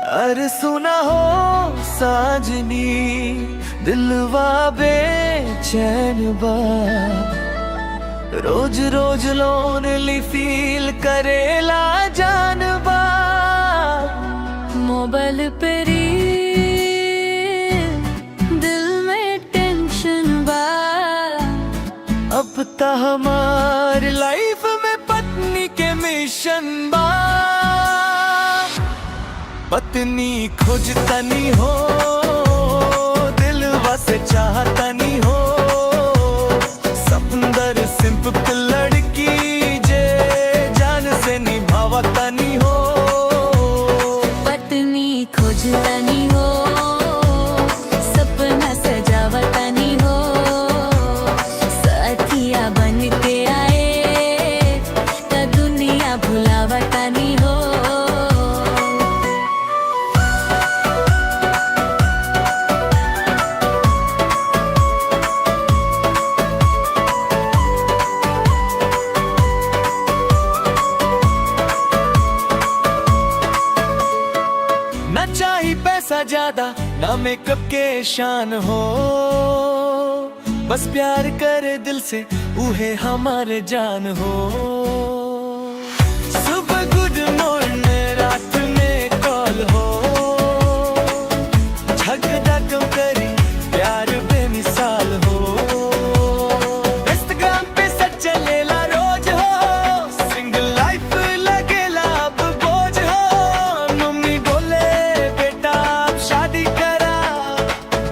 अरे सुना हो साजनी, दिलवा बेचैन बा, रोज रोज लोनली फील करेला जानबा। मोबाइल पे रील, दिल में टेंशन बा। अब ता हमार लाइफ में पत्नी के मिशन बा। पत्नी खोजतनी हो, दिलवा से चाहतनी हो, समुंदर सिंपल लड़की जे जान से निभावतनी हो। पत्नी खोजतनी हो, सपना सजावतनी हो, साथिया बन के आए त दुनिया भुलावतनी हो। ना चाही पैसा ज्यादा, ना मेकअप के शान हो, बस प्यार करे दिल से उहे हमारे जान हो। सुबह गुड मॉर्निंग, रात में कॉल हो, झगड़ा क्यों करी प्यार बेमिसाल हो। इंस्टाग्राम पे सच चलेला रोज हो, सिंगल लाइफ लगेला अब बोझ हो। मम्मी बोले बेटा अब शादी करा,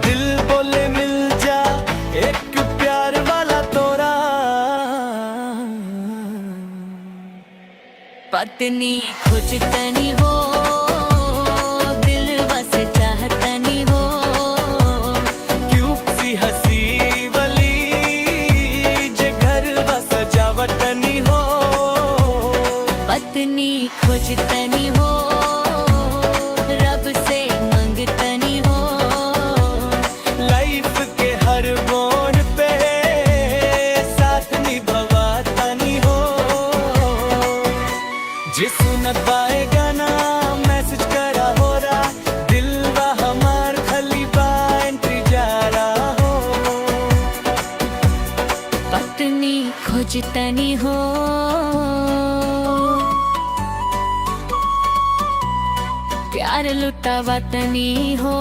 दिल बोले मिल जा एक प्यार वाला तोरा। पत्नी खोजतनी हो, दिलवा से चाहतनी हो, क्यूट सी हंसी वाली जे घर बस सजावटनी हो। पत्नी खोजतनी हो, रब से मंगतनी हो, लाइफ के हर मोड़ पे साथ निभावतनी हो। जे सुनत पाएगा ना मैसेज करा हो रहा, दिलवा हमार खली बा एंट्री जा रहा हो। पत्नी खोजतनी हो, प्यार लुटावतनी हो।